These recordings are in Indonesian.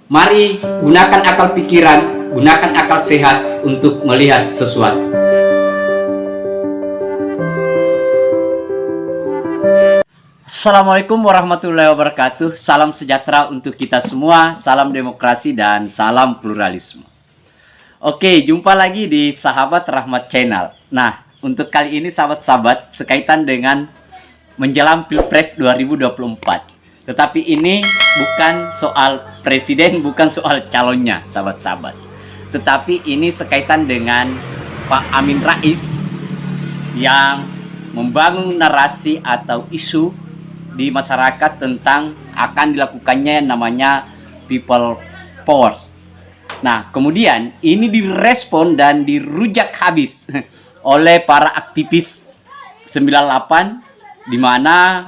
Mari gunakan akal pikiran, gunakan akal sehat untuk melihat sesuatu. Assalamualaikum warahmatullahi wabarakatuh. Salam sejahtera untuk kita semua, salam demokrasi dan salam pluralisme. Oke, jumpa lagi di Sahabat Rahmat Channel. Nah, untuk kali ini sahabat-sahabat, sekaitan dengan menjelang Pilpres 2024. Tetapi ini bukan soal presiden, bukan soal calonnya, sahabat-sahabat. Tetapi ini sekaitan dengan Pak Amin Rais yang membangun narasi atau isu di masyarakat tentang akan dilakukannya yang namanya People Power. Nah, kemudian ini direspon dan dirujak habis oleh para aktivis 98, di mana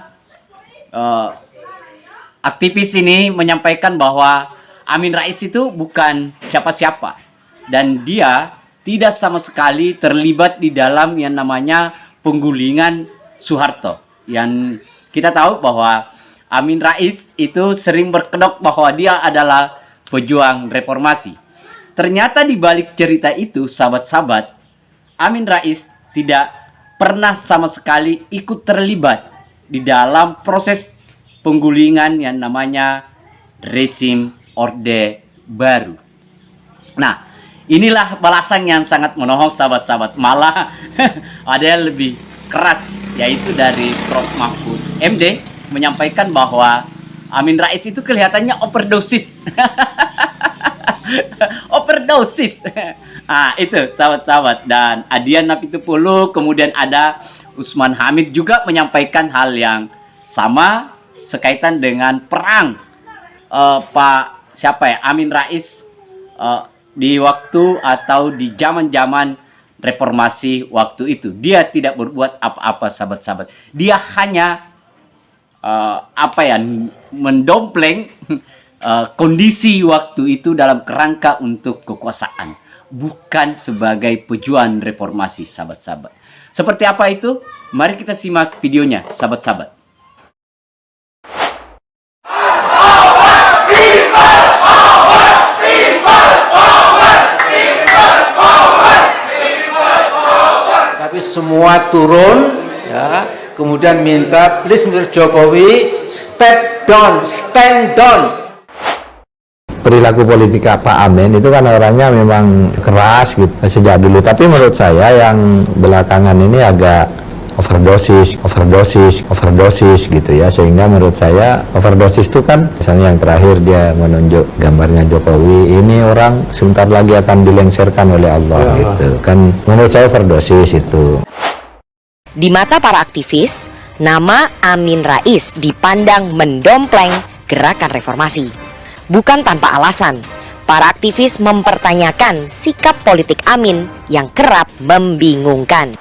aktivis ini menyampaikan bahwa Amin Rais itu bukan siapa-siapa dan dia tidak sama sekali terlibat di dalam yang namanya penggulingan Soeharto. Yang kita tahu bahwa Amin Rais itu sering berkedok bahwa dia adalah pejuang reformasi. Ternyata di balik cerita itu, sahabat-sahabat, Amin Rais tidak pernah sama sekali ikut terlibat di dalam proses penggulingan yang namanya rezim Orde Baru. Nah, inilah balasan yang sangat menohok, sahabat-sahabat. Malah ada yang lebih keras, yaitu dari Prof. Mahfud MD menyampaikan bahwa Amin Rais itu kelihatannya overdosis. Overdosis. Nah, itu sahabat-sahabat. Dan Adian Napitupulu, kemudian ada Usman Hamid juga menyampaikan hal yang sama sekaitan dengan perang Amin Rais di waktu atau di zaman-zaman reformasi waktu itu. Dia tidak berbuat apa-apa, sahabat-sahabat. Dia hanya mendompleng kondisi waktu itu dalam kerangka untuk kekuasaan, bukan sebagai pejuang reformasi, sahabat-sahabat. Seperti apa itu? Mari kita simak videonya, sahabat-sahabat. Tapi semua turun, ya, kemudian minta please Mr. Jokowi stand down. Perilaku politik Pak Amin itu kan orangnya memang keras gitu sejak dulu, tapi menurut saya yang belakangan ini agak overdosis gitu ya, sehingga menurut saya overdosis itu kan misalnya yang terakhir dia menunjuk gambarnya Jokowi, ini orang sebentar lagi akan dilengsarkan oleh Allah gitu kan, menurut saya overdosis itu. Di mata para aktivis, nama Amin Rais dipandang mendompleng gerakan reformasi. Bukan tanpa alasan, para aktivis mempertanyakan sikap politik Amin yang kerap membingungkan.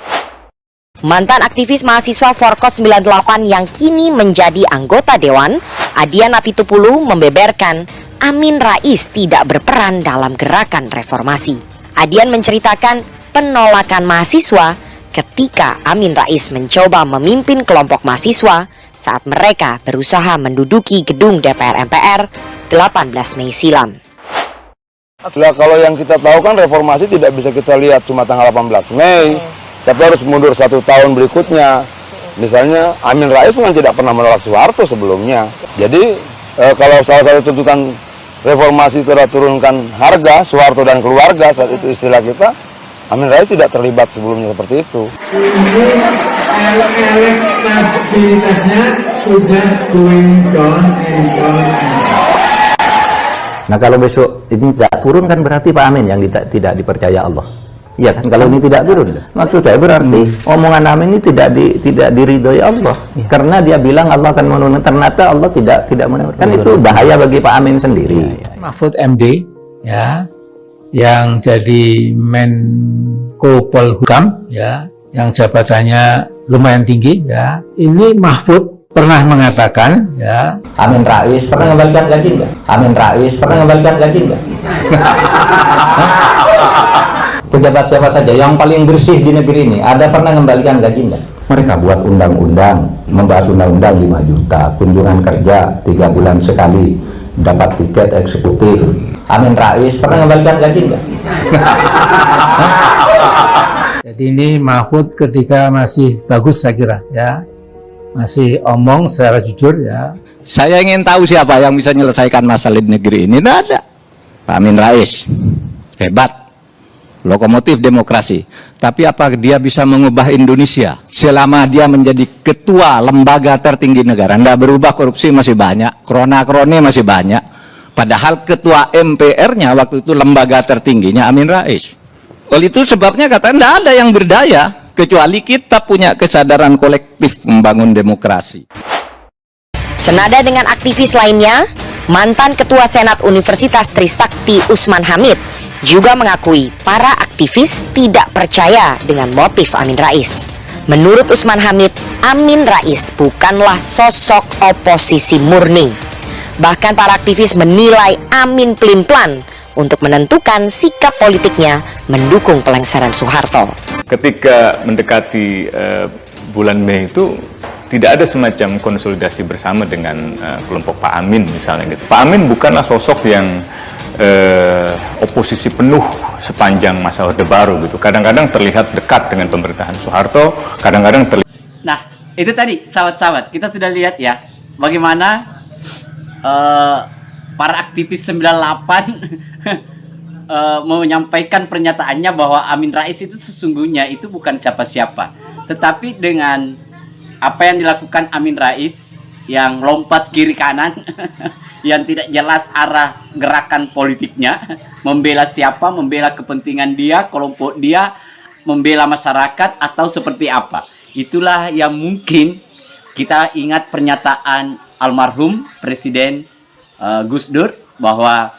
Mantan aktivis mahasiswa Forkot 98 yang kini menjadi anggota Dewan, Adian Napitupulu, membeberkan Amin Rais tidak berperan dalam gerakan reformasi. Adian menceritakan penolakan mahasiswa ketika Amin Rais mencoba memimpin kelompok mahasiswa saat mereka berusaha menduduki gedung DPR MPR 18 Mei silam. Nah, kalau yang kita tahu kan reformasi tidak bisa kita lihat cuma tanggal 18 Mei, tapi harus mundur 1 tahun berikutnya. Misalnya Amin Rais kan tidak pernah menolak Soeharto sebelumnya. Jadi kalau salah satu tuntutan reformasi itu adalah turunkan harga Soeharto dan keluarga, saat itu istilah kita, Amin Rais tidak terlibat sebelumnya seperti itu. Ini elektabilitasnya sudah going down and down. Nah, kalau besok ini tidak turun kan berarti Pak Amin yang tidak dipercaya Allah. Iya kan, kalau ini tidak turun, maksud saya berarti omongan Amin ini tidak diridhoi Allah, karena dia bilang Allah akan menurunkan, ternyata Allah tidak menurunkan. Kan itu bahaya bagi Pak Amin sendiri. Mahfud MD, ya, yang jadi Menko Polhukam, ya, yang jabatannya lumayan tinggi, ya. Ini Mahfud pernah mengatakan, ya, Amin Rais pernah ngembalikan gaji nggak? Amin Rais pernah ngembalikan gaji nggak? Pejabat siapa saja yang paling bersih di negeri ini ada pernah ngembalikan gaji nggak? Mereka buat undang-undang, membahas undang-undang 5 juta, kunjungan kerja 3 bulan sekali, dapat tiket eksekutif. Amin Rais pernah ngembalikan gaji nggak? Jadi ini Mahfud ketika masih bagus saya kira ya, masih omong secara jujur ya. Saya ingin tahu siapa yang bisa menyelesaikan masalah di negeri ini. Tidak ada. Pak Amin Rais hebat, lokomotif demokrasi. Tapi apa dia bisa mengubah Indonesia selama dia menjadi ketua lembaga tertinggi negara? Tidak berubah, korupsi masih banyak, krona-kroni masih banyak. Padahal ketua MPR-nya waktu itu lembaga tertingginya Amin Rais. Oleh itu sebabnya kata tidak ada yang berdaya kecuali kita punya kesadaran kolektif membangun demokrasi. Senada dengan aktivis lainnya, mantan Ketua Senat Universitas Trisakti Usman Hamid juga mengakui para aktivis tidak percaya dengan motif Amin Rais. Menurut Usman Hamid, Amin Rais bukanlah sosok oposisi murni. Bahkan para aktivis menilai Amin pelin-pelan untuk menentukan sikap politiknya mendukung pelengseran Soeharto. Ketika mendekati bulan Mei itu tidak ada semacam konsolidasi bersama dengan kelompok Pak Amin misalnya gitu. Pak Amin bukanlah sosok yang oposisi penuh sepanjang masa Orde Baru gitu. Kadang-kadang terlihat dekat dengan pemerintahan Soeharto, kadang-kadang terlihat. Nah, itu tadi sahabat-sahabat, kita sudah lihat ya bagaimana para aktivis 98 menyampaikan pernyataannya bahwa Amin Rais itu sesungguhnya itu bukan siapa-siapa, tetapi dengan apa yang dilakukan Amin Rais yang lompat kiri kanan yang tidak jelas arah gerakan politiknya, membela siapa, membela kepentingan dia, kelompok dia, membela masyarakat atau seperti apa. Itulah yang mungkin kita ingat pernyataan almarhum Presiden Gus Dur bahwa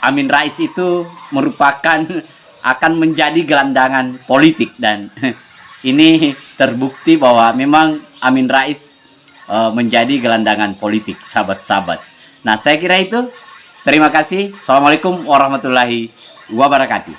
Amin Rais itu merupakan akan menjadi gelandangan politik, dan ini terbukti bahwa memang Amin Rais menjadi gelandangan politik, sahabat-sahabat. Nah, saya kira itu. Terima kasih. Assalamualaikum warahmatullahi wabarakatuh.